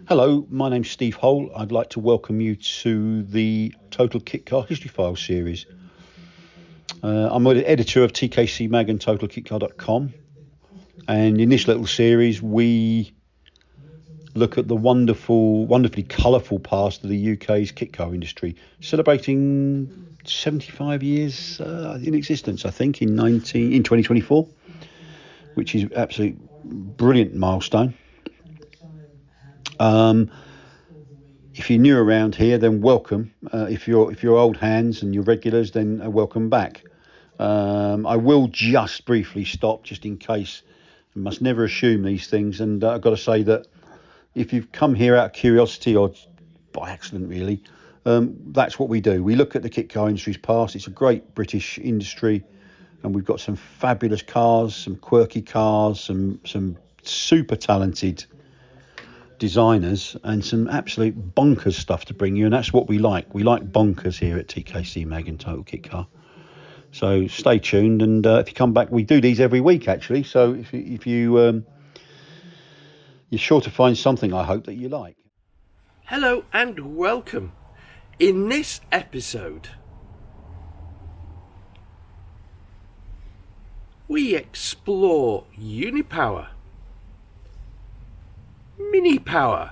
Hello, my name's Steve Hole. I'd like to welcome you to the Total Kitcar History File series. I'm the editor of TKC Mag and totalkitcar.com, and in this little series we look at the wonderfully colourful past of the UK's kit car industry, celebrating 75 years in existence, I think, in 2024, which is absolutely brilliant milestone. If you're new around here, then welcome. If you're old hands and you're regulars, then welcome back. I will just briefly stop, just in case. You must never assume these things, and I've got to say that if you've come here out of curiosity or by accident, really, that's what we do. We look at the kit car industry's past. It's a great British industry, and we've got some fabulous cars, some quirky cars, some super talented designers, and some absolute bonkers stuff to bring you, and that's what we like. We like bonkers here at TKC Mag and Total Kit Car. So stay tuned, and if you come back, we do these every week actually. So if you you're sure to find something, I hope, that you like. Hello and welcome. In this episode, we explore Unipower, Minipower.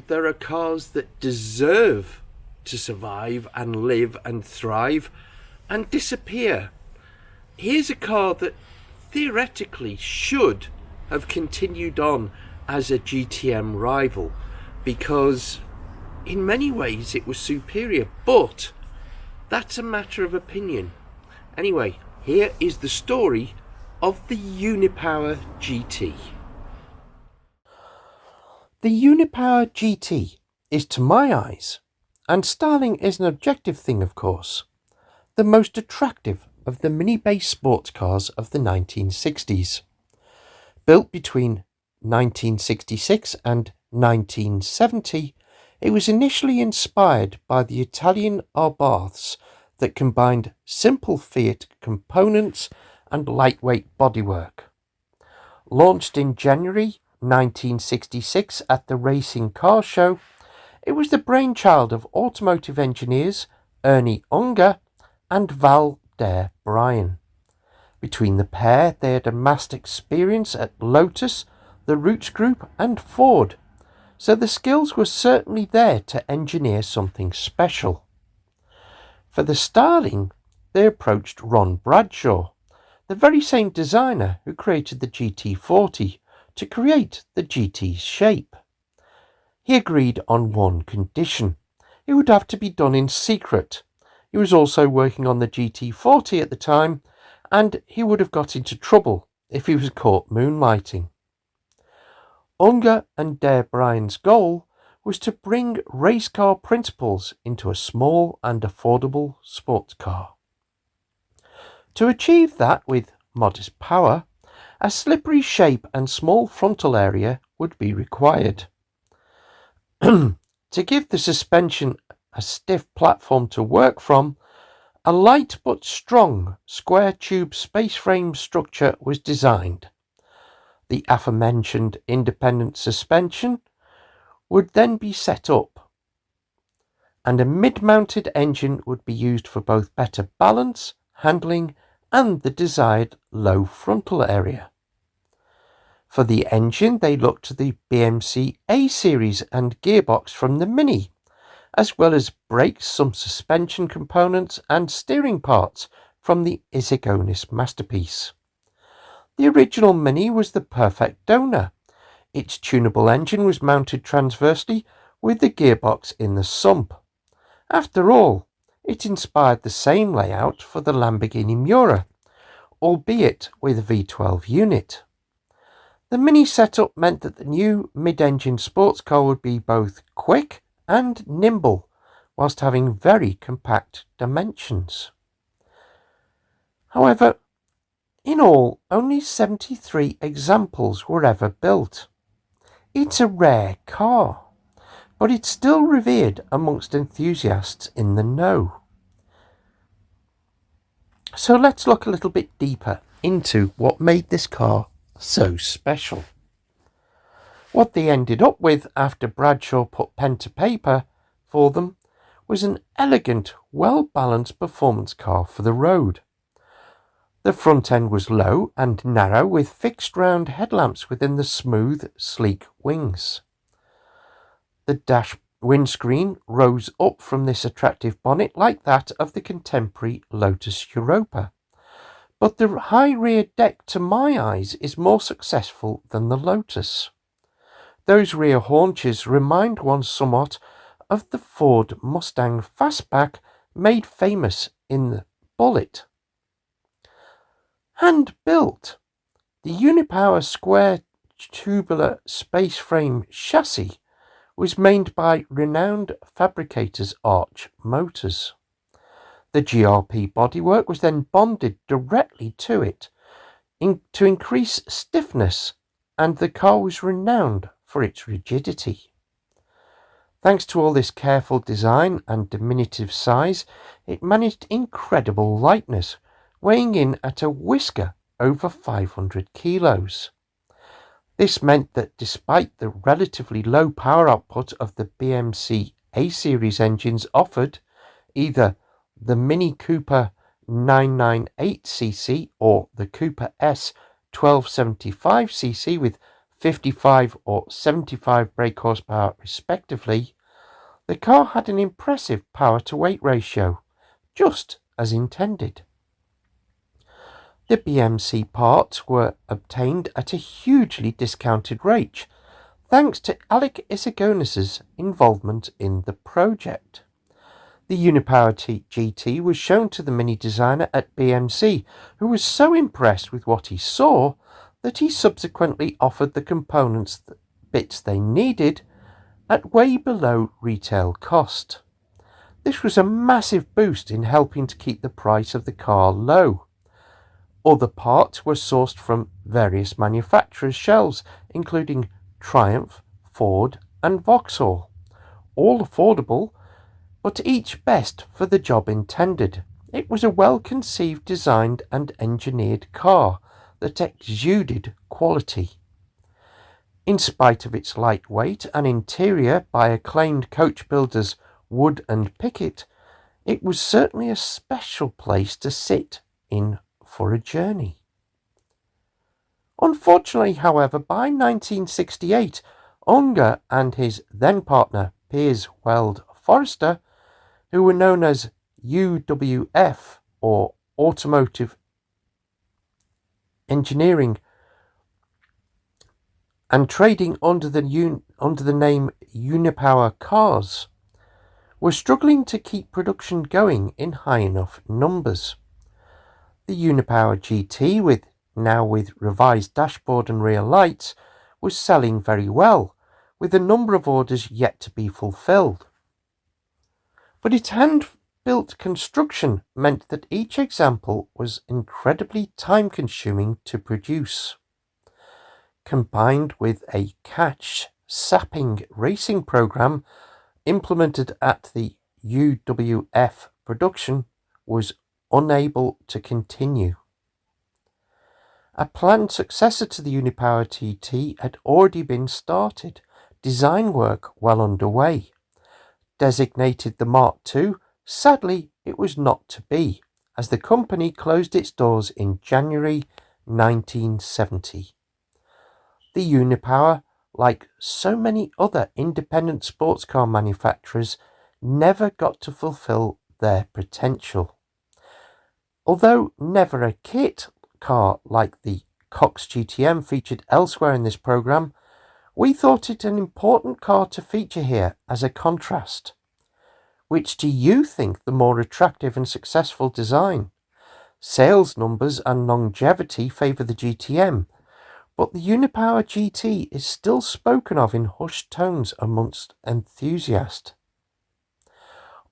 There are cars that deserve to survive and live and thrive and disappear. Here's a car that theoretically should have continued on as a GTM rival, because in many ways it was superior, but that's a matter of opinion. Anyway, here is the story of the Unipower GT. The Unipower GT is, to my eyes, and styling is an objective thing of course, the most attractive of the mini-based sports cars of the 1960s. Built between 1966 and 1970, it was initially inspired by the Italian Abarths that combined simple Fiat components and lightweight bodywork. Launched in January 1966 at the Racing Car Show, it was the brainchild of automotive engineers Ernie Unger and Val Dare Bryan. Between the pair, they had amassed experience at Lotus, the Roots Group and Ford, so the skills were certainly there to engineer something special. For the styling, they approached Ron Bradshaw, the very same designer who created the GT40, to create the GT's shape. He agreed on one condition: it would have to be done in secret. He was also working on the GT40 at the time, and he would have got into trouble if he was caught moonlighting. Unger and Dare Bryan's goal was to bring race car principles into a small and affordable sports car. To achieve that with modest power, a slippery shape and small frontal area would be required. To give the suspension a stiff platform to work from, a light but strong square tube space frame structure was designed. The aforementioned independent suspension would then be set up, and a mid-mounted engine would be used for both better balance, handling, and the desired low frontal area. For the engine, they looked to the BMC A-Series and gearbox from the Mini, as well as brakes, some suspension components and steering parts from the Isigounis Masterpiece. The original Mini was the perfect donor. Its tunable engine was mounted transversely with the gearbox in the sump. After all, it inspired the same layout for the Lamborghini Miura, albeit with a V12 unit. The Mini setup meant that the new mid-engine sports car would be both quick and nimble, whilst having very compact dimensions. However, in all, only 73 examples were ever built. It's a rare car, but it's still revered amongst enthusiasts in the know. So let's look a little bit deeper into what made this car so special. What they ended up with after Bradshaw put pen to paper for them was an elegant, well-balanced performance car for the road. The front end was low and narrow with fixed round headlamps within the smooth, sleek wings. The dash windscreen rose up from this attractive bonnet like that of the contemporary Lotus Europa. But the high rear deck, to my eyes, is more successful than the Lotus. Those rear haunches remind one somewhat of the Ford Mustang Fastback made famous in the Bullitt. Hand-built, the Unipower square tubular space frame chassis was made by renowned fabricators Arch Motors. The GRP bodywork was then bonded directly to it to increase stiffness, and the car was renowned for its rigidity. Thanks to all this careful design and diminutive size, it managed incredible lightness, weighing in at a whisker over 500 kilos. This meant that despite the relatively low power output of the BMC A-Series engines offered, either the Mini Cooper 998cc or the Cooper S 1275cc with 55 or 75 brake horsepower respectively, the car had an impressive power-to-weight ratio, just as intended. The BMC parts were obtained at a hugely discounted rate, thanks to Alec Isagonis's involvement in the project. The Unipower GT was shown to the Mini designer at BMC, who was so impressed with what he saw that he subsequently offered the components bits they needed at way below retail cost. This was a massive boost in helping to keep the price of the car low. Other parts were sourced from various manufacturers' shelves, including Triumph, Ford and Vauxhall. All affordable, but each best for the job intended. It was a well-conceived, designed and engineered car that exuded quality. In spite of its lightweight and interior by acclaimed coach builders Wood and Pickett, it was certainly a special place to sit in for a journey. Unfortunately, however, by 1968, Unger and his then partner Piers Weld Forrester, who were known as UWF or Automotive Engineering and trading under the name Unipower Cars, were struggling to keep production going in high enough numbers. The Unipower GT, with revised dashboard and rear lights, was selling very well, with a number of orders yet to be fulfilled. But its hand-built construction meant that each example was incredibly time-consuming to produce. Combined with a cash-sapping racing program implemented at the UWF, production was unable to continue. A planned successor to the Unipower TT had already been started, design work well underway. Designated the Mark II, sadly it was not to be, as the company closed its doors in January 1970. The Unipower, like so many other independent sports car manufacturers, never got to fulfill their potential. Although never a kit car like the Cox GTM featured elsewhere in this program, we thought it an important car to feature here as a contrast. Which do you think the more attractive and successful design? Sales numbers and longevity favour the GTM, but the Unipower GT is still spoken of in hushed tones amongst enthusiasts.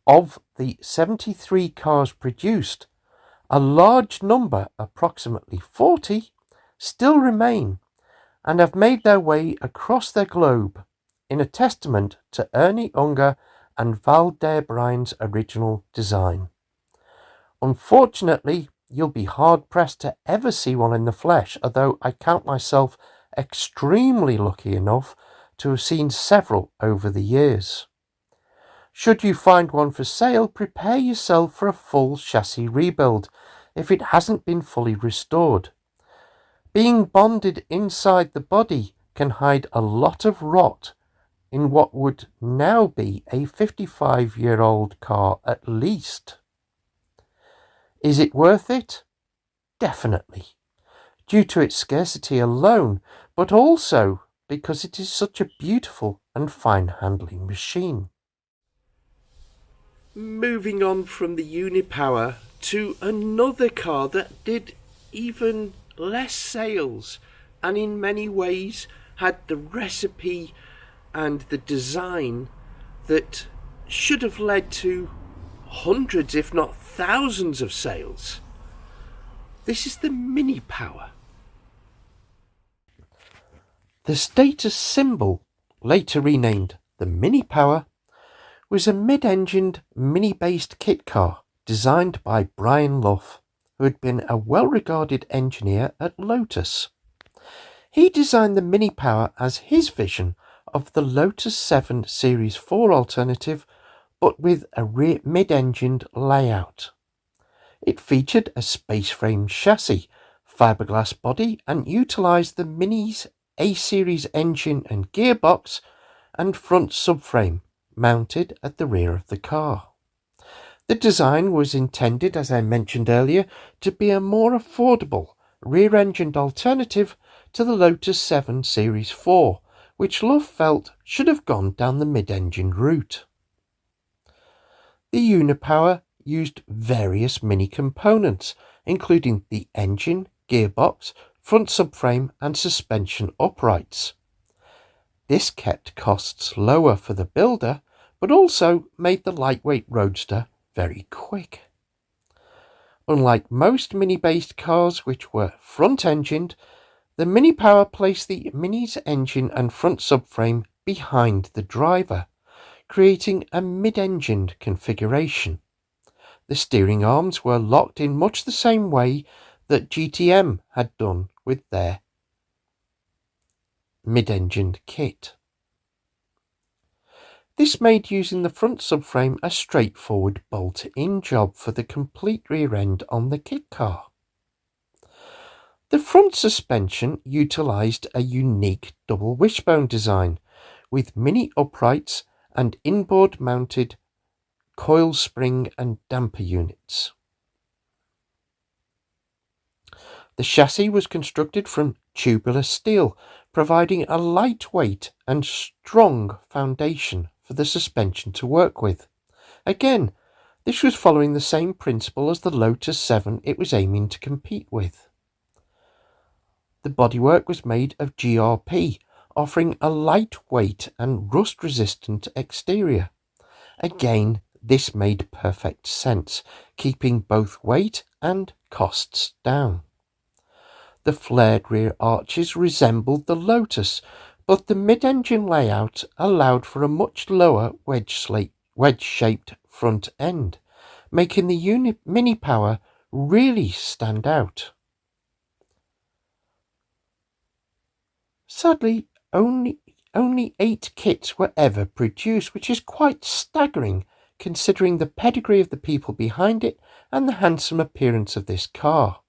Of the 73 cars produced, a large number, approximately 40, still remain and have made their way across the globe in a testament to Ernie Unger and Val Bryan's original design. Unfortunately, you'll be hard-pressed to ever see one in the flesh, although I count myself extremely lucky enough to have seen several over the years. Should you find one for sale, prepare yourself for a full chassis rebuild if it hasn't been fully restored. Being bonded inside the body can hide a lot of rot in what would now be a 55-year-old car at least. Is it worth it? Definitely, due to its scarcity alone, but also because it is such a beautiful and fine handling machine. Moving on from the Unipower to another car that did even less sales and in many ways had the recipe and the design that should have led to hundreds if not thousands of sales. This is the Minipower. The status symbol, later renamed the Minipower, was a mid-engined, mini-based kit car designed by Brian Luff, who had been a well-regarded engineer at Lotus. He designed the Minipower as his vision of the Lotus 7 Series 4 alternative, but with a mid-engined layout. It featured a space-frame chassis, fiberglass body, and utilised the Mini's A-Series engine and gearbox and front subframe, mounted at the rear of the car. The design was intended, as I mentioned earlier, to be a more affordable rear-engined alternative to the Lotus 7 Series 4, which Luff felt should have gone down the mid-engine route. The Unipower used various mini components, including the engine, gearbox, front subframe and suspension uprights. This kept costs lower for the builder, but also made the lightweight roadster very quick. Unlike most mini-based cars which were front-engined, the Minipower placed the Mini's engine and front subframe behind the driver, creating a mid-engined configuration. The steering arms were locked in much the same way that GTM had done with their mid-engined kit. This made using the front subframe a straightforward bolt-in job for the complete rear end on the kit car. The front suspension utilised a unique double wishbone design with mini uprights and inboard mounted coil spring and damper units. The chassis was constructed from tubular steel, providing a lightweight and strong foundation for the suspension to work with. Again, this was following the same principle as the Lotus 7 it was aiming to compete with. The bodywork was made of GRP, offering a lightweight and rust-resistant exterior. Again, this made perfect sense, keeping both weight and costs down. The flared rear arches resembled the Lotus, but the mid-engine layout allowed for a much lower wedge-shaped front end, making the Minipower really stand out. Sadly, only 8 kits were ever produced, which is quite staggering considering the pedigree of the people behind it and the handsome appearance of this car.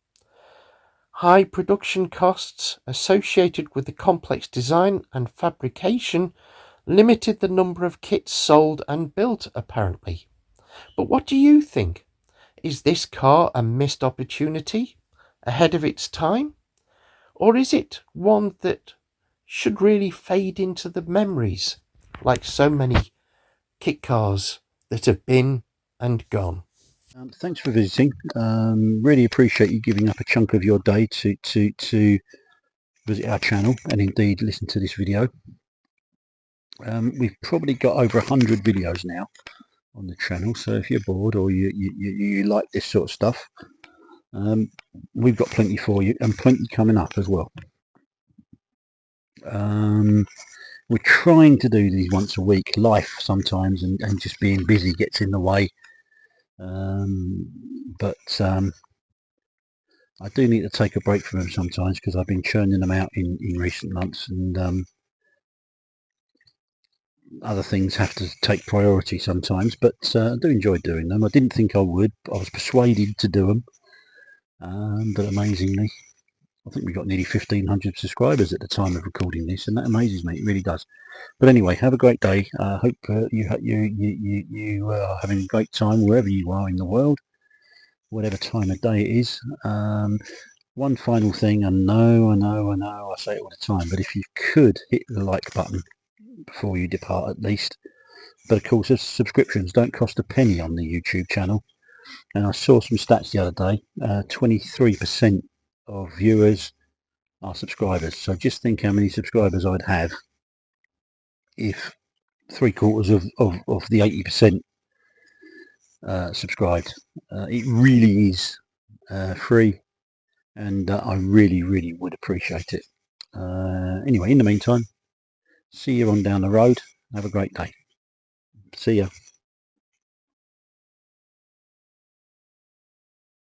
High production costs associated with the complex design and fabrication limited the number of kits sold and built, apparently. But what do you think? Is this car a missed opportunity, ahead of its time? Or is it one that should really fade into the memories, like so many kit cars that have been and gone? Thanks for visiting. Really appreciate you giving up a chunk of your day to visit our channel and indeed listen to this video. We've probably got over 100 videos now on the channel, so if you're bored or you like this sort of stuff, we've got plenty for you and plenty coming up as well. We're trying to do these once a week. Life sometimes and just being busy gets in the way. But I do need to take a break from them sometimes because I've been churning them out in recent months, and other things have to take priority sometimes, but I do enjoy doing them. I didn't think I would, but I was persuaded to do them. But amazingly, I think we got nearly 1,500 subscribers at the time of recording this, and that amazes me. It really does. But anyway, have a great day. I hope you are having a great time wherever you are in the world, whatever time of day it is. One final thing, I know, I say it all the time, but if you could hit the like button before you depart at least. But of course, subscriptions don't cost a penny on the YouTube channel. And I saw some stats the other day, 23% of viewers are subscribers. So just think how many subscribers I'd have if 3/4 of the 80% subscribed. It really is free, and I really would appreciate it. Anyway, in the meantime, see you on down the road. Have a great day. See ya.